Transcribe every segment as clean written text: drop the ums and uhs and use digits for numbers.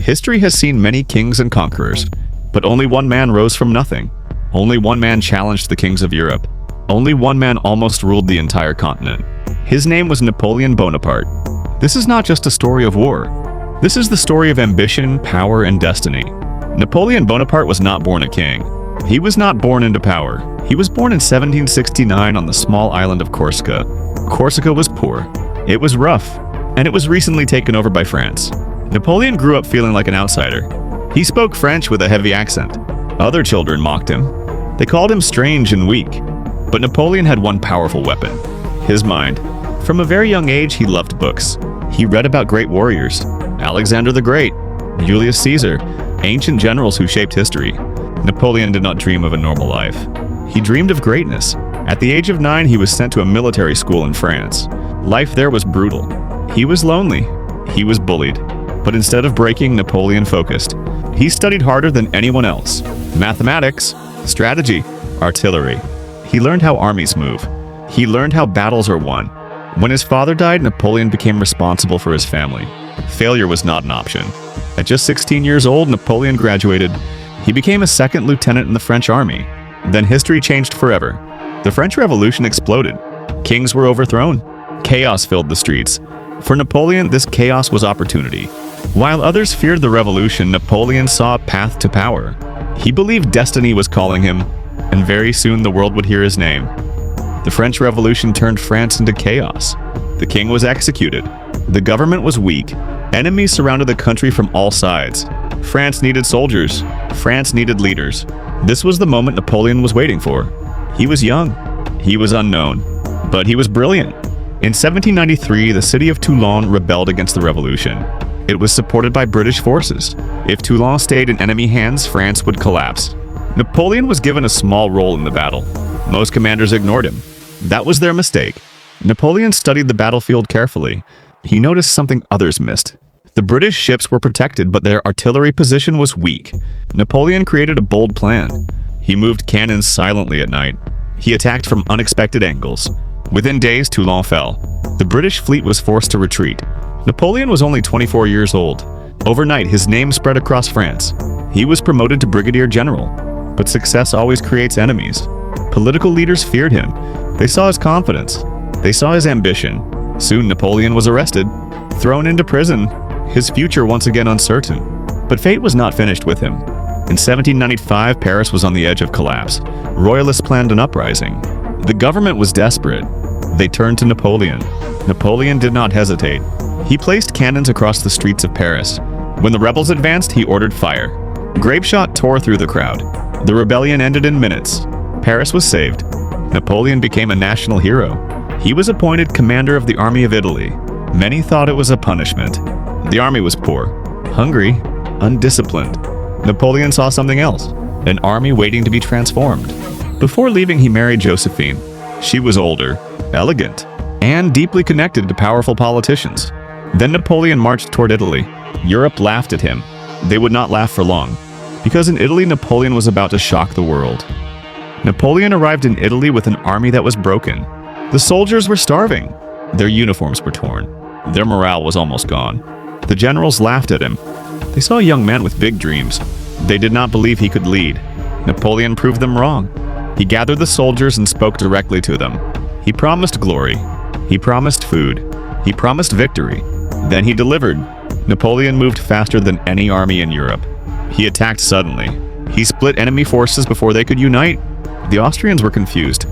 History has seen many kings and conquerors, but only one man rose from nothing. Only one man challenged the kings of Europe. Only one man almost ruled the entire continent. His name was Napoleon Bonaparte. This is not just a story of war. This is the story of ambition, power, and destiny. Napoleon Bonaparte was not born a king. He was not born into power. He was born in 1769 on the small island of Corsica. Corsica was poor. It was rough, and it was recently taken over by France. Napoleon grew up feeling like an outsider. He spoke French with a heavy accent. Other children mocked him. They called him strange and weak. But Napoleon had one powerful weapon: his mind. From a very young age, he loved books. He read about great warriors: Alexander the Great, Julius Caesar, ancient generals who shaped history. Napoleon did not dream of a normal life. He dreamed of greatness. At the age of 9, he was sent to a military school in France. Life there was brutal. He was lonely. He was bullied. But instead of breaking, Napoleon focused. He studied harder than anyone else. Mathematics, strategy, artillery. He learned how armies move. He learned how battles are won. When his father died, Napoleon became responsible for his family. Failure was not an option. At just 16 years old, Napoleon graduated. He became a second lieutenant in the French army. Then history changed forever. The French Revolution exploded. Kings were overthrown. Chaos filled the streets. For Napoleon, this chaos was opportunity. While others feared the revolution, Napoleon saw a path to power. He believed destiny was calling him, and very soon the world would hear his name. The French Revolution turned France into chaos. The king was executed. The government was weak. Enemies surrounded the country from all sides. France needed soldiers. France needed leaders. This was the moment Napoleon was waiting for. He was young. He was unknown. But he was brilliant. In 1793, the city of Toulon rebelled against the revolution. It was supported by British forces. If Toulon stayed in enemy hands, France would collapse. Napoleon was given a small role in the battle. Most commanders ignored him. That was their mistake. Napoleon studied the battlefield carefully. He noticed something others missed. The British ships were protected, but their artillery position was weak. Napoleon created a bold plan. He moved cannons silently at night. He attacked from unexpected angles. Within days, Toulon fell. The British fleet was forced to retreat. Napoleon was only 24 years old. Overnight, his name spread across France. He was promoted to brigadier general. But success always creates enemies. Political leaders feared him. They saw his confidence. They saw his ambition. Soon Napoleon was arrested, thrown into prison, his future once again uncertain. But fate was not finished with him. In 1795, Paris was on the edge of collapse. Royalists planned an uprising. The government was desperate. They turned to Napoleon. Napoleon did not hesitate. He placed cannons across the streets of Paris. When the rebels advanced, he ordered fire. Grape shot tore through the crowd. The rebellion ended in minutes. Paris was saved. Napoleon became a national hero. He was appointed commander of the Army of Italy. Many thought it was a punishment. The army was poor, hungry, undisciplined. Napoleon saw something else, an army waiting to be transformed. Before leaving, he married Josephine. She was older, elegant, and deeply connected to powerful politicians. Then Napoleon marched toward Italy. Europe laughed at him. They would not laugh for long, because in Italy, Napoleon was about to shock the world. Napoleon arrived in Italy with an army that was broken. The soldiers were starving. Their uniforms were torn. Their morale was almost gone. The generals laughed at him. They saw a young man with big dreams. They did not believe he could lead. Napoleon proved them wrong. He gathered the soldiers and spoke directly to them. He promised glory. He promised food. He promised victory. Then he delivered. Napoleon moved faster than any army in Europe. He attacked suddenly. He split enemy forces before they could unite. The Austrians were confused.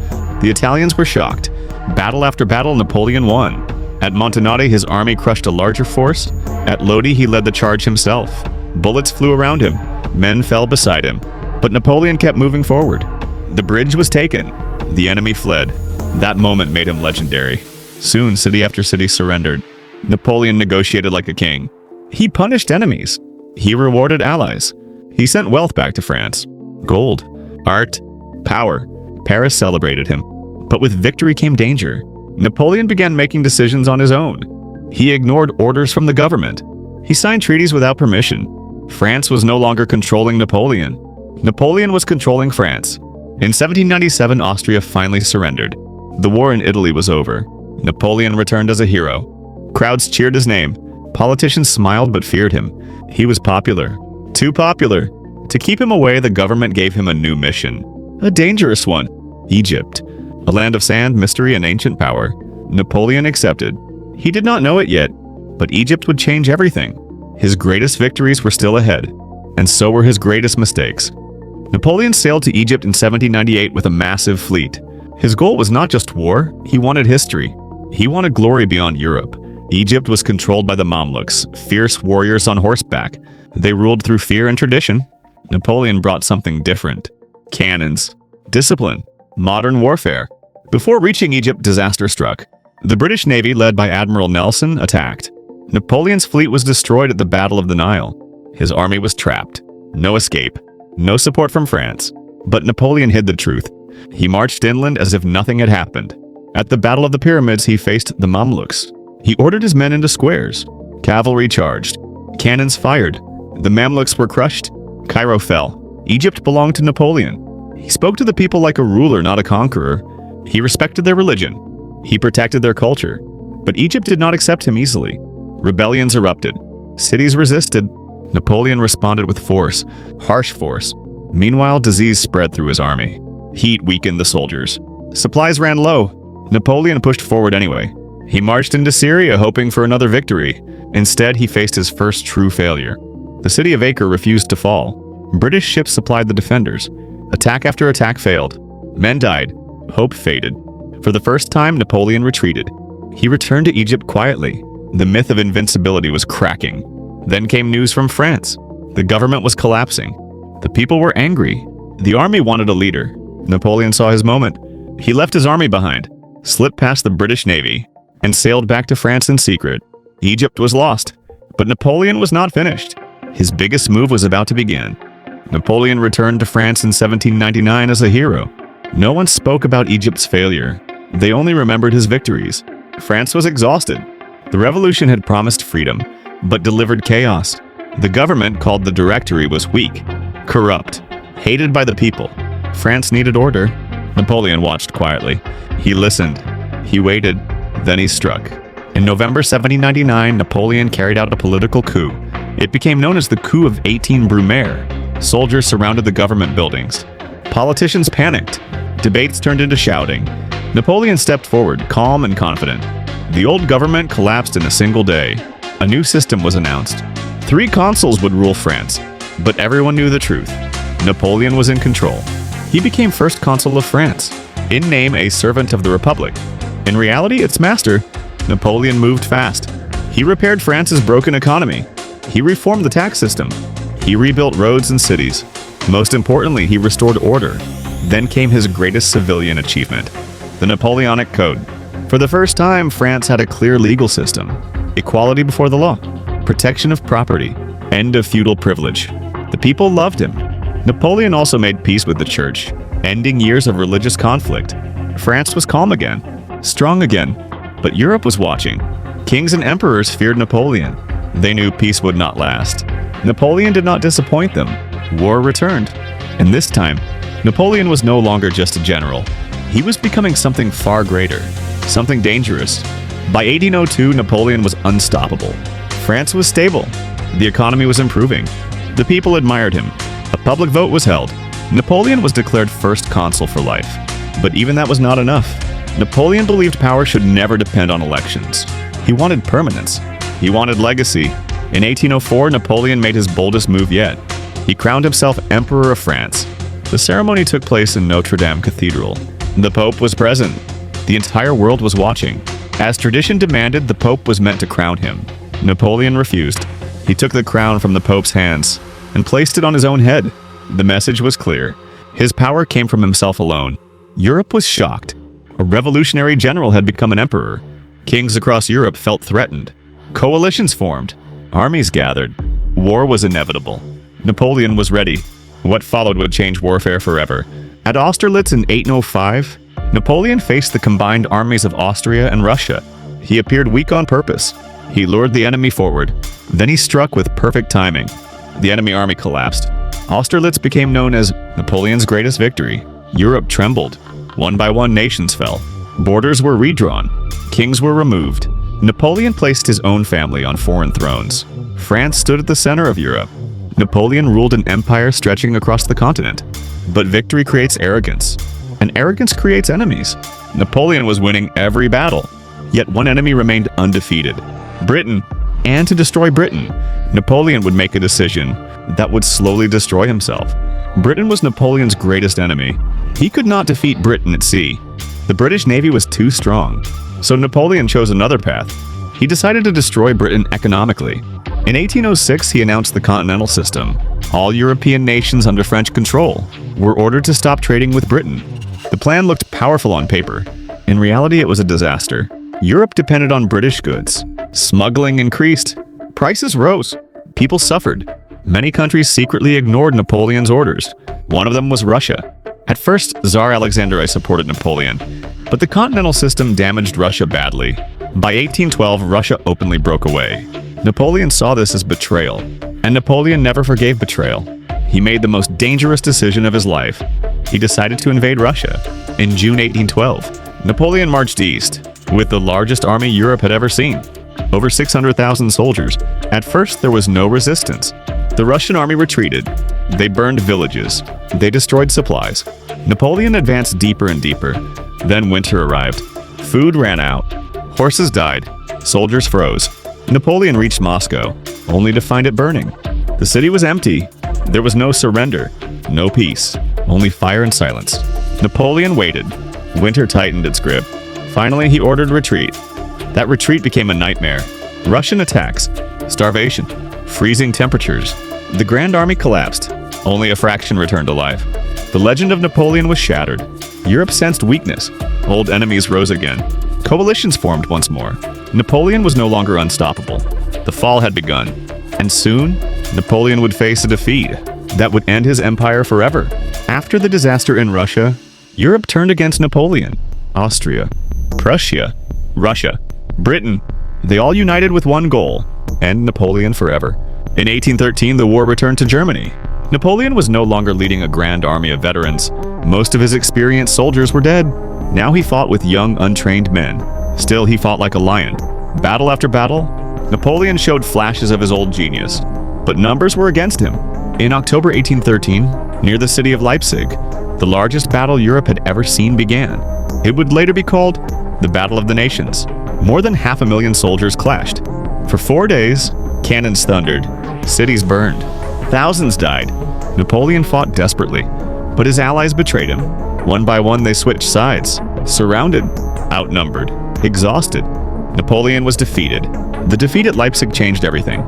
The Italians were shocked. Battle after battle, Napoleon won. At Montanati, his army crushed a larger force. At Lodi, he led the charge himself. Bullets flew around him. Men fell beside him. But Napoleon kept moving forward. The bridge was taken. The enemy fled. That moment made him legendary. Soon, city after city surrendered. Napoleon negotiated like a king. He punished enemies. He rewarded allies. He sent wealth back to France. Gold, art, power. Paris celebrated him. But with victory came danger. Napoleon began making decisions on his own. He ignored orders from the government. He signed treaties without permission. France was no longer controlling Napoleon. Napoleon was controlling France. In 1797, Austria finally surrendered. The war in Italy was over. Napoleon returned as a hero. Crowds cheered his name. Politicians smiled but feared him. He was popular. Too popular. To keep him away, the government gave him a new mission. A dangerous one. Egypt. A land of sand, mystery, and ancient power. Napoleon accepted. He did not know it yet, but Egypt would change everything. His greatest victories were still ahead, and so were his greatest mistakes. Napoleon sailed to Egypt in 1798 with a massive fleet. His goal was not just war, he wanted history. He wanted glory beyond Europe. Egypt was controlled by the Mamluks, fierce warriors on horseback. They ruled through fear and tradition. Napoleon brought something different. Cannons, discipline, modern warfare. Before reaching Egypt, disaster struck. The British Navy, led by Admiral Nelson, attacked. Napoleon's fleet was destroyed at the Battle of the Nile. His army was trapped. No escape. No support from France. But Napoleon hid the truth. He marched inland as if nothing had happened. At the Battle of the Pyramids, he faced the Mamluks. He ordered his men into squares. Cavalry charged. Cannons fired. The Mamluks were crushed. Cairo fell. Egypt belonged to Napoleon. He spoke to the people like a ruler, not a conqueror. He respected their religion. He protected their culture. But Egypt did not accept him easily. Rebellions erupted. Cities resisted. Napoleon responded with force, harsh force. Meanwhile, disease spread through his army. Heat weakened the soldiers. Supplies ran low. Napoleon pushed forward anyway. He marched into Syria hoping for another victory. Instead, he faced his first true failure. The city of Acre refused to fall. British ships supplied the defenders. Attack after attack failed. Men died. Hope faded. For the first time, Napoleon retreated. He returned to Egypt quietly. The myth of invincibility was cracking. Then came news from France. The government was collapsing. The people were angry. The army wanted a leader. Napoleon saw his moment. He left his army behind, slipped past the British Navy, and sailed back to France in secret. Egypt was lost, but Napoleon was not finished. His biggest move was about to begin. Napoleon returned to France in 1799 as a hero. No one spoke about Egypt's failure. They only remembered his victories. France was exhausted. The revolution had promised freedom, but delivered chaos. The government, called the Directory, was weak, corrupt, hated by the people. France needed order. Napoleon watched quietly. He listened. He waited. Then he struck. In November 1799, Napoleon carried out a political coup. It became known as the coup of 18 Brumaire. Soldiers surrounded the government buildings. Politicians panicked. Debates turned into shouting. Napoleon stepped forward, calm and confident. The old government collapsed in a single day. A new system was announced. 3 consuls would rule France, but everyone knew the truth. Napoleon was in control. He became first consul of France, in name a servant of the Republic. In reality, its master. Napoleon moved fast. He repaired France's broken economy. He reformed the tax system. He rebuilt roads and cities. Most importantly, he restored order. Then came his greatest civilian achievement, the Napoleonic Code. For the first time, France had a clear legal system. Equality before the law, protection of property, end of feudal privilege. The people loved him. Napoleon also made peace with the church, ending years of religious conflict. France was calm again, strong again, but Europe was watching. Kings and emperors feared Napoleon. They knew peace would not last. Napoleon did not disappoint them. War returned. And this time, Napoleon was no longer just a general. He was becoming something far greater, something dangerous. By 1802, Napoleon was unstoppable. France was stable. The economy was improving. The people admired him. A public vote was held. Napoleon was declared first consul for life. But even that was not enough. Napoleon believed power should never depend on elections. He wanted permanence. He wanted legacy. In 1804, Napoleon made his boldest move yet. He crowned himself Emperor of France. The ceremony took place in Notre Dame Cathedral. The Pope was present. The entire world was watching. As tradition demanded, the Pope was meant to crown him. Napoleon refused. He took the crown from the Pope's hands and placed it on his own head. The message was clear. His power came from himself alone. Europe was shocked. A revolutionary general had become an emperor. Kings across Europe felt threatened. Coalitions formed. Armies gathered. War was inevitable. Napoleon was ready. What followed would change warfare forever. At Austerlitz in 1805, Napoleon faced the combined armies of Austria and Russia. He appeared weak on purpose. He lured the enemy forward. Then he struck with perfect timing. The enemy army collapsed. Austerlitz became known as Napoleon's greatest victory. Europe trembled. One by one, nations fell. Borders were redrawn. Kings were removed. Napoleon placed his own family on foreign thrones. France stood at the center of Europe. Napoleon ruled an empire stretching across the continent. But victory creates arrogance, and arrogance creates enemies. Napoleon was winning every battle, yet one enemy remained undefeated: Britain. And to destroy Britain, Napoleon would make a decision that would slowly destroy himself. Britain was Napoleon's greatest enemy. He could not defeat Britain at sea. The British Navy was too strong, so Napoleon chose another path. He decided to destroy Britain economically. In 1806, he announced the Continental System. All European nations under French control were ordered to stop trading with Britain. The plan looked powerful on paper. In reality, it was a disaster. Europe depended on British goods. Smuggling increased. Prices rose. People suffered. Many countries secretly ignored Napoleon's orders. One of them was Russia. At first, Tsar Alexander I supported Napoleon, but the Continental System damaged Russia badly. By 1812, Russia openly broke away. Napoleon saw this as betrayal, and Napoleon never forgave betrayal. He made the most dangerous decision of his life. He decided to invade Russia. In June 1812, Napoleon marched east, with the largest army Europe had ever seen. Over 600,000 soldiers. At first, there was no resistance. The Russian army retreated. They burned villages. They destroyed supplies. Napoleon advanced deeper and deeper. Then winter arrived. Food ran out. Horses died. Soldiers froze. Napoleon reached Moscow, only to find it burning. The city was empty. There was no surrender, no peace, only fire and silence. Napoleon waited. Winter tightened its grip. Finally, he ordered retreat. That retreat became a nightmare. Russian attacks, starvation, freezing temperatures. The Grand Army collapsed. Only a fraction returned alive. The legend of Napoleon was shattered. Europe sensed weakness. Old enemies rose again. Coalitions formed once more. Napoleon was no longer unstoppable. The fall had begun. And soon, Napoleon would face a defeat that would end his empire forever. After the disaster in Russia, Europe turned against Napoleon. Austria, Prussia, Russia, Britain, they all united with one goal: end Napoleon forever. In 1813, the war returned to Germany. Napoleon was no longer leading a grand army of veterans. Most of his experienced soldiers were dead. Now he fought with young, untrained men. Still, he fought like a lion. Battle after battle, Napoleon showed flashes of his old genius. But numbers were against him. In October 1813, near the city of Leipzig, the largest battle Europe had ever seen began. It would later be called the Battle of the Nations. More than 500,000 soldiers clashed. For 4 days, cannons thundered, cities burned, thousands died. Napoleon fought desperately, but his allies betrayed him. One by one, they switched sides, surrounded, outnumbered, exhausted. Napoleon was defeated. The defeat at Leipzig changed everything.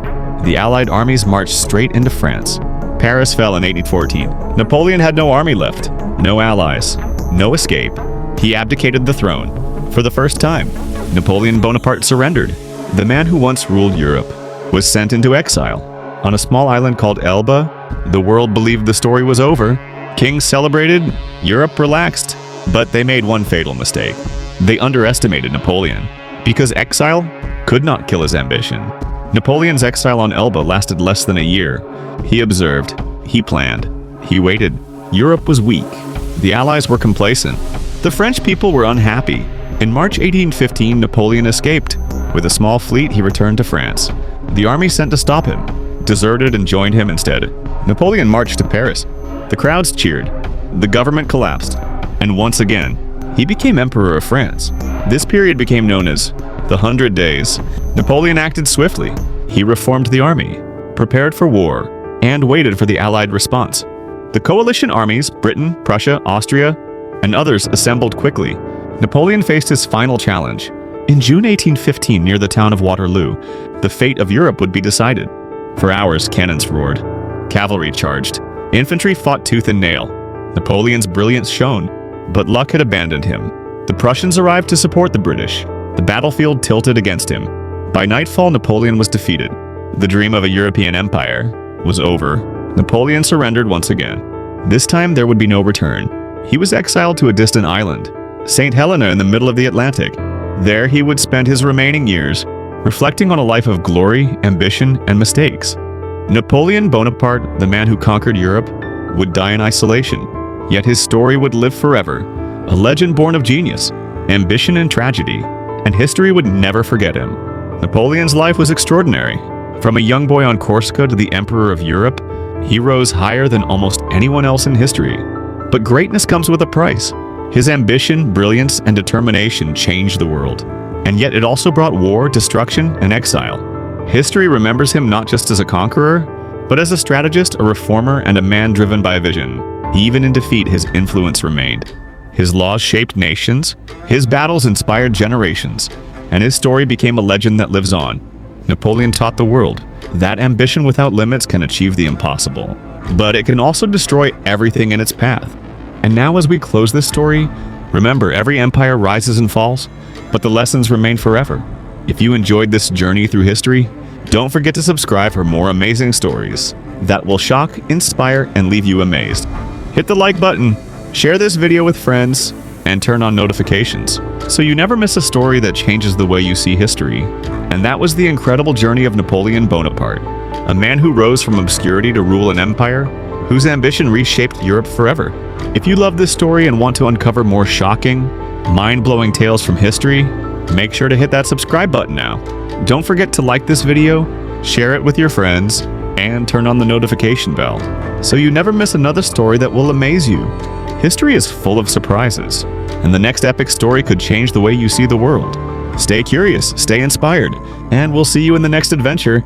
The Allied armies marched straight into France. Paris fell in 1814. Napoleon had no army left, no allies, no escape. He abdicated the throne. For the first time, Napoleon Bonaparte surrendered. The man who once ruled Europe was sent into exile. On a small island called Elba, the world believed the story was over. Kings celebrated, Europe relaxed. But they made one fatal mistake. They underestimated Napoleon. Because exile could not kill his ambition. Napoleon's exile on Elba lasted less than a year. He observed, he planned, he waited. Europe was weak. The Allies were complacent. The French people were unhappy. In March 1815, Napoleon escaped. With a small fleet, he returned to France. The army sent to stop him deserted and joined him instead. Napoleon marched to Paris. The crowds cheered. The government collapsed. And once again, he became Emperor of France. This period became known as the 100 Days. Napoleon acted swiftly. He reformed the army, prepared for war, and waited for the Allied response. The coalition armies, Britain, Prussia, Austria, and others assembled quickly. Napoleon faced his final challenge. In June 1815, near the town of Waterloo, the fate of Europe would be decided. For hours, cannons roared. Cavalry charged. Infantry fought tooth and nail. Napoleon's brilliance shone, but luck had abandoned him. The Prussians arrived to support the British. The battlefield tilted against him. By nightfall, Napoleon was defeated. The dream of a European empire was over. Napoleon surrendered once again. This time, there would be no return. He was exiled to a distant island, Saint Helena in the middle of the Atlantic. There he would spend his remaining years, reflecting on a life of glory, ambition, and mistakes. Napoleon Bonaparte, the man who conquered Europe, would die in isolation. Yet his story would live forever, a legend born of genius, ambition and tragedy, and history would never forget him. Napoleon's life was extraordinary. From a young boy on Corsica to the Emperor of Europe, he rose higher than almost anyone else in history. But greatness comes with a price. His ambition, brilliance, and determination changed the world. And yet it also brought war, destruction, and exile. History remembers him not just as a conqueror, but as a strategist, a reformer, and a man driven by a vision. Even in defeat, his influence remained. His laws shaped nations, his battles inspired generations, and his story became a legend that lives on. Napoleon taught the world that ambition without limits can achieve the impossible, but it can also destroy everything in its path. And now as we close this story, remember, every empire rises and falls, but the lessons remain forever. If you enjoyed this journey through history, don't forget to subscribe for more amazing stories that will shock, inspire, and leave you amazed. Hit the like button, share this video with friends, and turn on notifications so you never miss a story that changes the way you see history. And that was the incredible journey of Napoleon Bonaparte, a man who rose from obscurity to rule an empire, whose ambition reshaped Europe forever. If you love this story and want to uncover more shocking, mind-blowing tales from history, make sure to hit that subscribe button now. Don't forget to like this video, share it with your friends, and turn on the notification bell so you never miss another story that will amaze you. History is full of surprises, and the next epic story could change the way you see the world. Stay curious, stay inspired, and we'll see you in the next adventure.